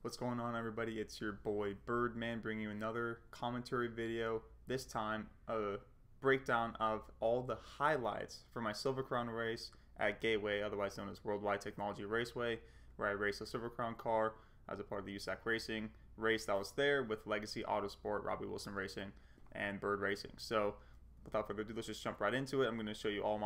What's going on, everybody? It's your boy Byrdman bringing you another commentary video. This time a breakdown of all the highlights for my Silver Crown race at Gateway, otherwise known as Worldwide Technology Raceway, where I raced a Silver Crown car as a part of the USAC Racing race that was there with Legacy Autosport, Robbie Wilson Racing, and Bird Racing. So without further ado, let's just jump right into it. I'm going to show you all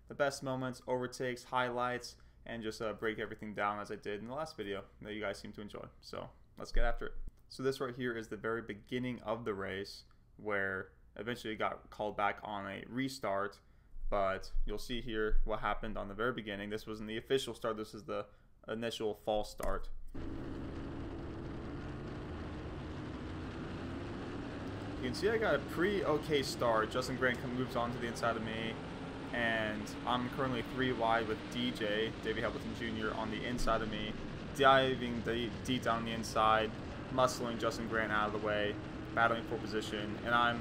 the best moments, overtakes, highlights, and just break everything down as I did in the last video that you guys seem to enjoy. So let's get after it. So this right here is the very beginning of the race where eventually got called back on a restart, but you'll see here what happened on the very beginning. This wasn't the official start, this is the initial false start. You can see I got a pretty okay start. Justin Grant moves on to the inside of me, and I'm currently 3 wide with DJ, Davey Hamilton Jr. on the inside of me, diving deep down the inside, muscling Justin Grant out of the way, battling for position, and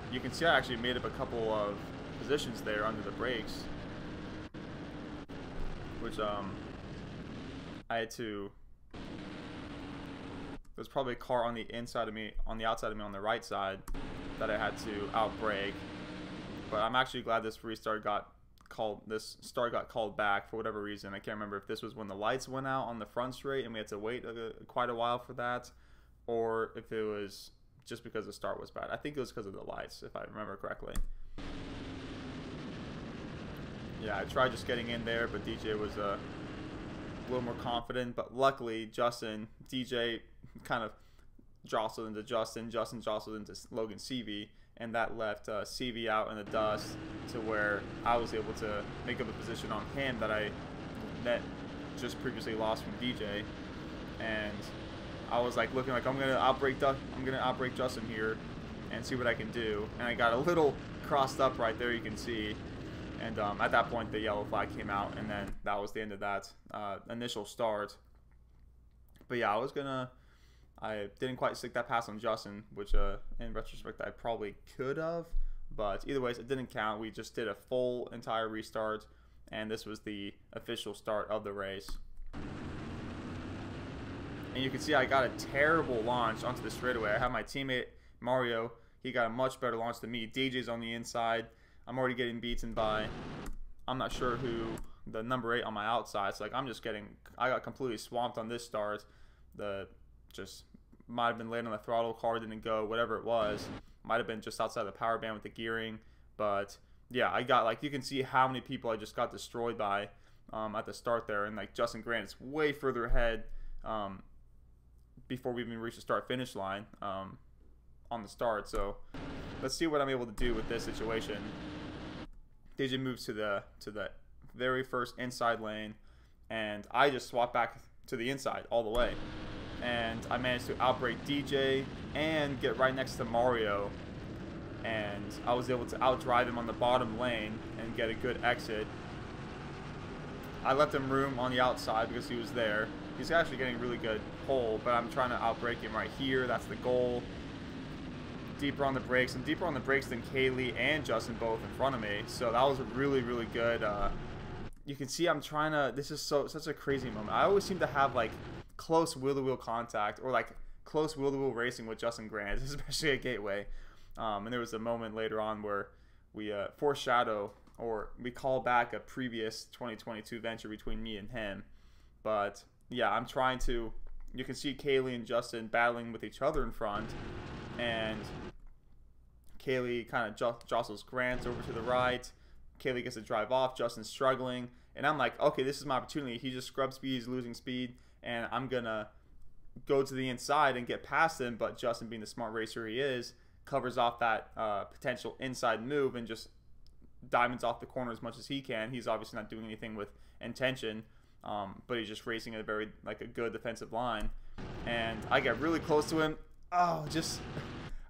you can see I actually made up a couple of positions there under the brakes, which I had to. There's probably a car on the inside of me, on the outside of me on the right side that I had to outbrake. But I'm actually glad this restart got called. This start got called back for whatever reason. I can't remember if this was when the lights went out on the front straight and we had to wait quite a while for that, or if it was just because the start was bad. I think it was because of the lights, if I remember correctly. Yeah, I tried just getting in there, but DJ was a little more confident. But luckily, DJ kind of jostled into Justin jostled into Logan CV, and that left CV out in the dust to where I was able to make up a position on him that just previously lost from DJ, and I was like looking like I'm gonna outbrake Justin here and see what I can do, and I got a little crossed up right there, you can see, and at that point the yellow flag came out, and then that was the end of that initial start. But yeah, I didn't quite stick that pass on Justin, which in retrospect I probably could have, but either ways it didn't count. We just did a full entire restart, and this was the official start of the race. And you can see I got a terrible launch onto the straightaway. I have my teammate Mario, he got a much better launch than me. DJ's on the inside. I'm already getting beaten by, I'm not sure who, the number 8 on my outside. So like I got completely swamped on this start. Just might have been late on the throttle, car didn't go, whatever it was. Might have been just outside the power band with the gearing. But yeah, I got, like, you can see how many people I just got destroyed by at the start there. And like Justin Grant is way further ahead before we even reached the start finish line on the start. So let's see what I'm able to do with this situation. DJ moves to the very first inside lane, and I just swap back to the inside all the way, and I managed to outbrake DJ and get right next to Mario, and I was able to outdrive him on the bottom lane and get a good exit. I left him room on the outside because he was there. He's actually getting really good pole, but I'm trying to outbrake him right here. That's the goal. Deeper on the brakes, and deeper on the brakes than Kaylee and Justin both in front of me. So that was a really, really good. You can see I'm trying to. This is such a crazy moment. I always seem to have like close wheel-to-wheel contact or like close wheel-to-wheel racing with Justin Grant, especially at Gateway. And there was a moment later on where we foreshadow, or we call back a previous 2022 venture between me and him. But yeah, I'm trying to. You can see Kaylee and Justin battling with each other in front, and Kaylee kind of jostles Grant over to the right. Kaylee gets to drive off. Justin's struggling, and I'm like, okay, this is my opportunity. He just scrubs speed, he's losing speed, and I'm gonna go to the inside and get past him. But Justin, being the smart racer he is, covers off that potential inside move and just diamonds off the corner as much as he can. He's obviously not doing anything with intention, but he's just racing at a good defensive line. And I get really close to him. Oh,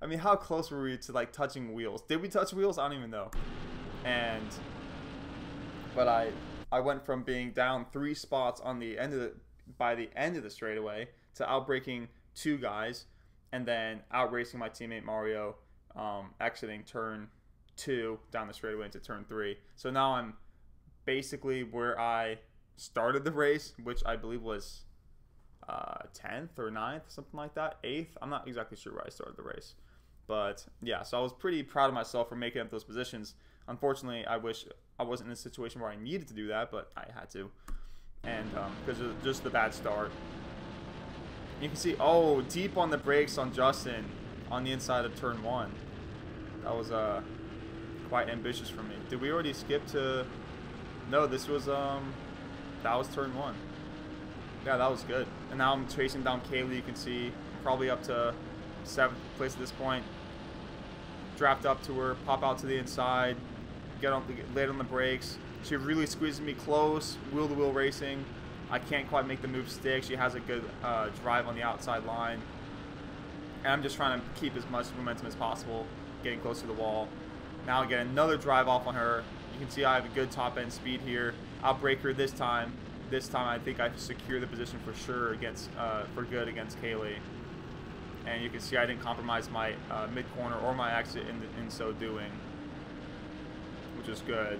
I mean, how close were we to like touching wheels? Did we touch wheels? I don't even know. But I went from being down 3 spots on the end by the end of the straightaway to outbraking 2 guys, and then outracing my teammate Mario, exiting turn 2 down the straightaway into turn 3. So now I'm basically where I started the race, which I believe was 10th or 9th, something like that, 8th. I'm not exactly sure where I started the race, but yeah. So I was pretty proud of myself for making up those positions. Unfortunately, I wish I wasn't in a situation where I needed to do that, but I had to, and because of just the bad start. You can see, oh, deep on the brakes on Justin on the inside of turn 1. That was quite ambitious for me. Did we already skip to? No, this was that was turn 1. Yeah, that was good. And now I'm chasing down Kaylee. You can see probably up to 7th place at this point. Draft up to her, pop out to the inside, get late on the brakes. She really squeezes me close, wheel-to-wheel racing. I can't quite make the move stick. She has a good drive on the outside line. And I'm just trying to keep as much momentum as possible, getting close to the wall. Now I get another drive off on her. You can see I have a good top-end speed here. I'll break her this time. This time I think I secure the position for sure against, for good against Kaylee. And you can see I didn't compromise my mid-corner or my exit in so doing, which is good.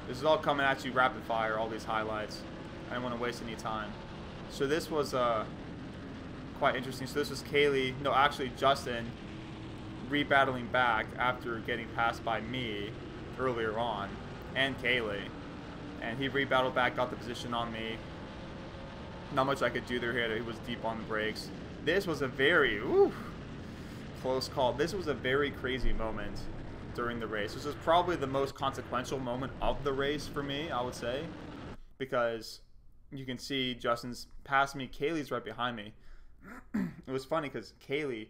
This is all coming at you rapid fire, all these highlights. I didn't want to waste any time. So this was quite interesting. So this was Kaylee, no, actually Justin, rebattling back after getting passed by me earlier on, and Kaylee. And he rebattled back, got the position on me. Not much I could do there here. He was deep on the brakes. This was a very close call. This was a very crazy moment during the race. This was probably the most consequential moment of the race for me, I would say, because you can see Justin's past me. Kaylee's right behind me. It was funny because Kaylee,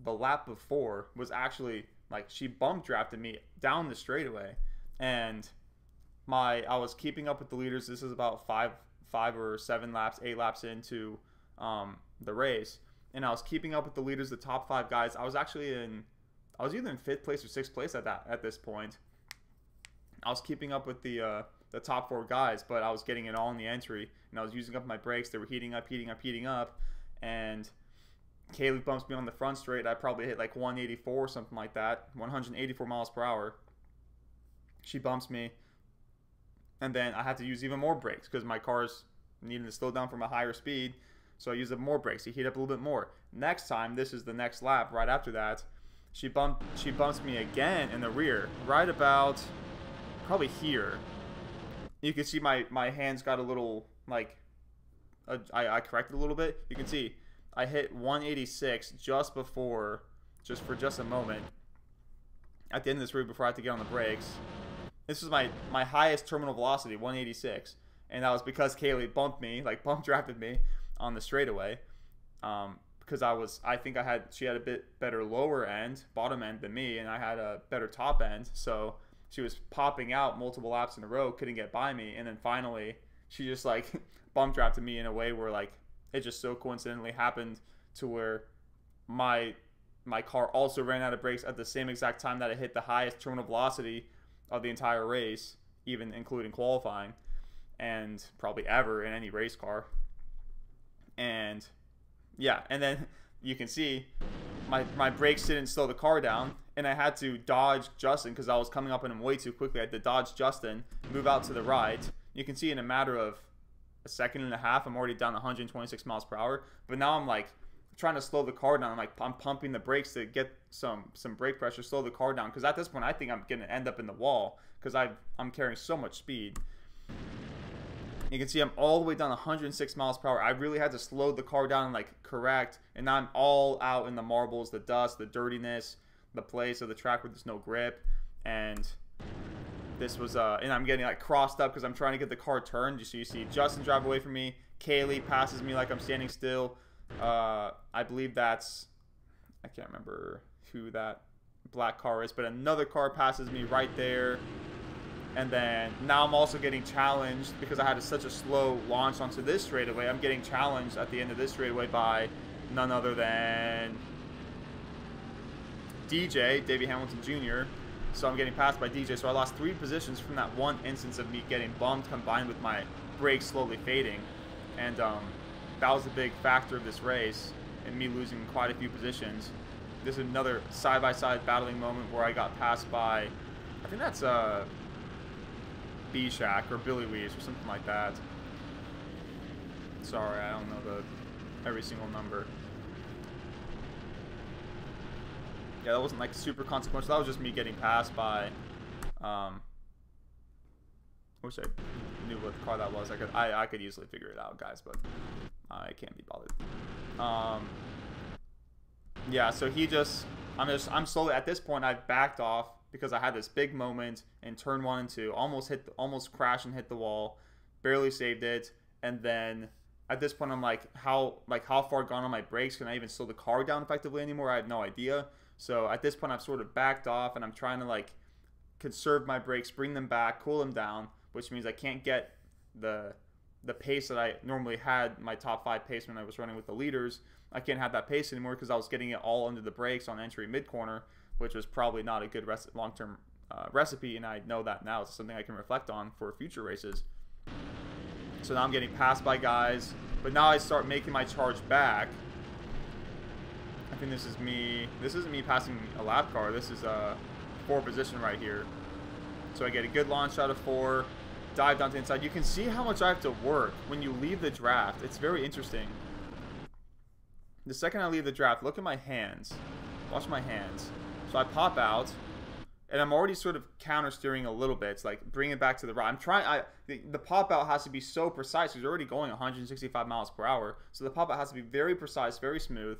the lap before, was actually like, she bump drafted me down the straightaway, and I was keeping up with the leaders. This is about 5 or 7 laps, 8 laps into the race, and I was keeping up with the leaders, the top 5 guys. I was actually I was either in 5th place or 6th place at this point. I was keeping up with the top 4 guys, but I was getting it all in the entry, and I was using up my brakes. They were heating up, and Kaylee bumps me on the front straight. I probably hit like 184 or something like that, 184 miles per hour. She bumps me, and then I had to use even more brakes because my car's needing to slow down from a higher speed, so I used up more brakes to heat up a little bit more. Next time, this is the next lap right after that, she bumps me again in the rear, right about probably here. You can see my hands got a little, like, I corrected a little bit. You can see I hit 186 just for just a moment at the end of this route before I had to get on the brakes. This was my highest terminal velocity, 186, and that was because Kaylee bumped me, like bump drafted me on the straightaway, because she had a bit better lower end, bottom end than me, and I had a better top end, so she was popping out multiple laps in a row, couldn't get by me, and then finally she just like bump drafted me in a way where like it just so coincidentally happened to where my car also ran out of brakes at the same exact time that it hit the highest terminal velocity of the entire race, even including qualifying, and probably ever in any race car. And yeah, and then you can see my brakes didn't slow the car down, and I had to dodge Justin because I was coming up on him way too quickly. I had to dodge Justin, move out to the right. You can see in a matter of a second and a half, I'm already down 126 miles per hour. But now I'm like trying to slow the car down. I'm pumping the brakes to get some brake pressure, slow the car down, because at this point I think I'm gonna end up in the wall because I'm carrying so much speed. You can see I'm all the way down 106 miles per hour. I really had to slow the car down and like correct, and now I'm all out in the marbles, the dust, the dirtiness, the place of the track where there's no grip. And this was and I'm getting like crossed up because I'm trying to get the car turned. So you see Justin drive away from me. Kaylee passes me like I'm standing still. I believe that's, I can't remember who that black car is, but another car passes me right there. And then now I'm also getting challenged because I had such a slow launch onto this straightaway. I'm getting challenged at the end of this straightaway by none other than DJ, Davey Hamilton Jr. So I'm getting passed by DJ. So I lost 3 positions from that one instance of me getting bumped combined with my brakes slowly fading. And that was a big factor of this race and me losing quite a few positions. This is another side-by-side battling moment where I got passed by, I think that's B-Shack or Billy Weeze or something like that. Sorry, I don't know every single number. Yeah, that wasn't like super consequential. That was just me getting passed by. Wish I knew what car that was. I could easily figure it out, guys, but I can't be bothered. Yeah, so I'm slowly at this point. I've backed off because I had this big moment in turn 1 and 2, almost crashed and hit the wall, barely saved it, and then at this point I'm like how far gone on my brakes? Can I even slow the car down effectively anymore? I have no idea. So at this point I've sort of backed off, and I'm trying to like conserve my brakes, bring them back, cool them down, which means I can't get the pace that I normally had, my top 5 pace when I was running with the leaders. I can't have that pace anymore because I was getting it all under the brakes on entry mid-corner, which was probably not a good long-term recipe, and I know that now. It's something I can reflect on for future races. So now I'm getting passed by guys, but now I start making my charge back. I think this is me. This isn't me passing a lap car. This is a 4 position right here. So I get a good launch out of 4, dive down to the inside. You can see how much I have to work when you leave the draft. It's very interesting. The second I leave the draft, look at my hands. Watch my hands. So I pop out, and I'm already sort of counter steering a little bit. It's like bring it back to the right. I'm trying. The pop out has to be so precise. He's already going 165 miles per hour, so the pop out has to be very precise, very smooth.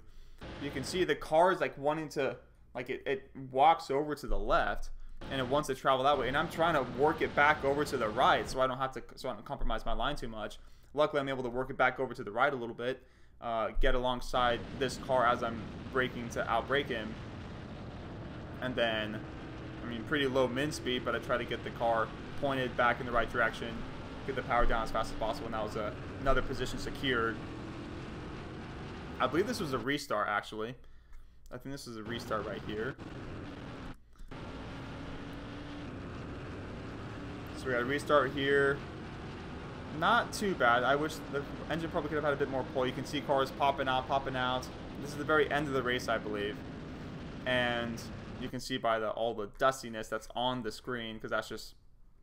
You can see the car is like wanting to, like it walks over to the left, and it wants to travel that way. And I'm trying to work it back over to the right, so I don't compromise my line too much. Luckily, I'm able to work it back over to the right a little bit, get alongside this car as I'm braking to outbrake him. And then, I mean, pretty low min speed, but I try to get the car pointed back in the right direction, get the power down as fast as possible, and that was another position secured. I believe this was a restart, actually. I think this is a restart right here. So we got a restart here. Not too bad. I wish the engine probably could have had a bit more pull. You can see cars popping out, popping out. This is the very end of the race, I believe. And you can see by all the dustiness that's on the screen, because that's just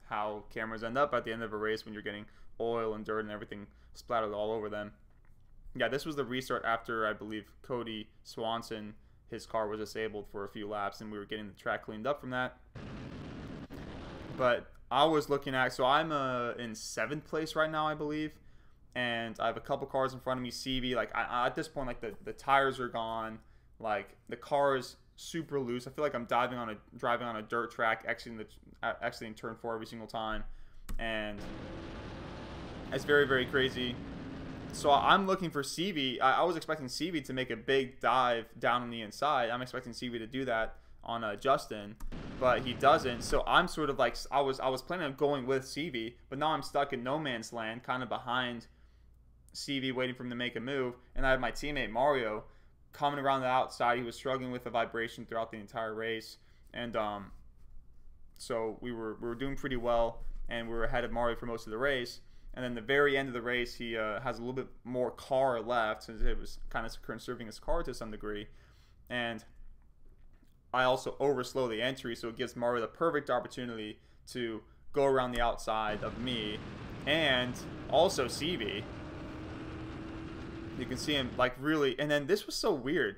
how cameras end up at the end of a race when you're getting oil and dirt and everything splattered all over them. Yeah, this was the restart after, I believe, Cody Swanson, his car was disabled for a few laps, and we were getting the track cleaned up from that. But I was looking at, so I'm in 7th place right now, I believe, and I have a couple cars in front of me. CV, like at this point, like the tires are gone, like the car is super loose. I feel like I'm driving on a dirt track, exiting turn 4 every single time, and it's very, very crazy. So I'm looking for CV. I was expecting CV to make a big dive down on the inside. I'm expecting CV to do that on Justin, but he doesn't. So I'm sort of like, I was planning on going with CV, but now I'm stuck in no man's land, kind of behind CV, waiting for him to make a move. And I have my teammate Mario coming around the outside. He was struggling with the vibration throughout the entire race, and so we were doing pretty well, and we were ahead of Mario for most of the race. And then the very end of the race, he has a little bit more car left, since it was kind of conserving his car to some degree. And I also overslow the entry, so it gives Mario the perfect opportunity to go around the outside of me and also CV. You can see him like really, and then this was so weird.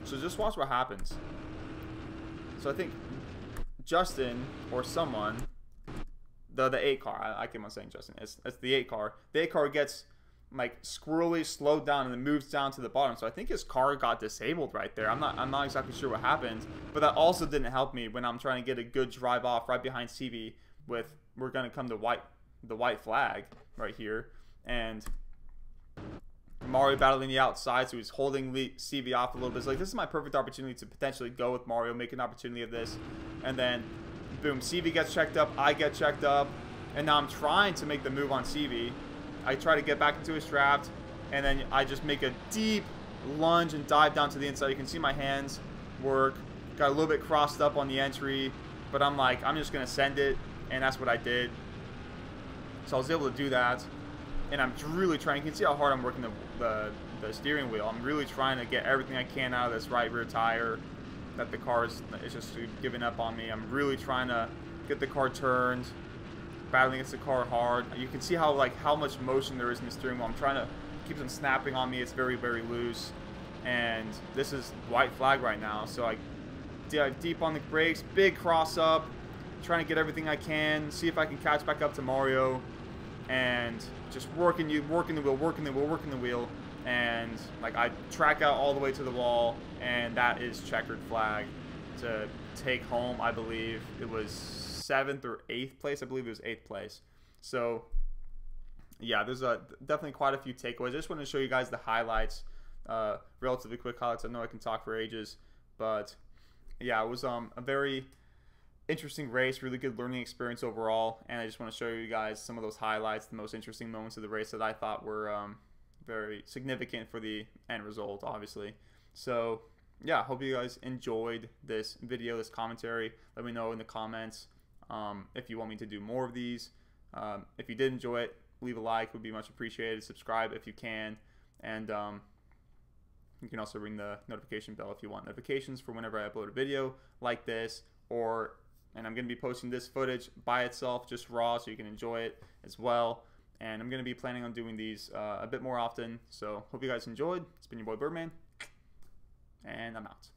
So just watch what happens. So I think Justin or someone, the 8 car, I keep on saying Justin, it's the 8 car. The 8 car gets like squirrely slowed down and then moves down to the bottom. So I think his car got disabled right there. I'm not exactly sure what happened, but that also didn't help me when I'm trying to get a good drive off right behind CV with, we're gonna come to the white flag right here, and Mario battling the outside, so he's holding CV off a little bit. It's like, this is my perfect opportunity to potentially go with Mario, make an opportunity of this, and then boom, CV gets checked up, I get checked up, and now I'm trying to make the move on CV. I try to get back into his draft, and then I just make a deep lunge and dive down to the inside. You can see my hands work. Got a little bit crossed up on the entry, but I'm like, I'm just going to send it, and that's what I did. So I was able to do that, and I'm really trying. You can see how hard I'm working the steering wheel. I'm really trying to get everything I can out of this right rear tire that the car is just giving up on me. I'm really trying to get the car turned, battling against the car hard. You can see how much motion there is in the steering wheel. I'm trying to keeps on snapping on me. It's very, very loose. And this is white flag right now. So I dive deep on the brakes, big cross up, trying to get everything I can, see if I can catch back up to Mario, and just working the wheel, and like I track out all the way to the wall, and that is checkered flag to take home. I believe it was 7th or 8th place. I believe it was 8th place. So yeah, there's definitely quite a few takeaways. I just want to show you guys the highlights, relatively quick highlights. I know I can talk for ages, but yeah, it was a very interesting race, really good learning experience overall, and I just want to show you guys some of those highlights, the most interesting moments of the race that I thought were very significant for the end result, obviously. So yeah, hope you guys enjoyed this video, this commentary. Let me know in the comments if you want me to do more of these. If you did enjoy it, leave a like, would be much appreciated. Subscribe if you can, and you can also ring the notification bell if you want notifications for whenever I upload a video like this, and I'm going to be posting this footage by itself, just raw, so you can enjoy it as well. And I'm going to be planning on doing these a bit more often. So hope you guys enjoyed. It's been your boy Byrdman, and I'm out.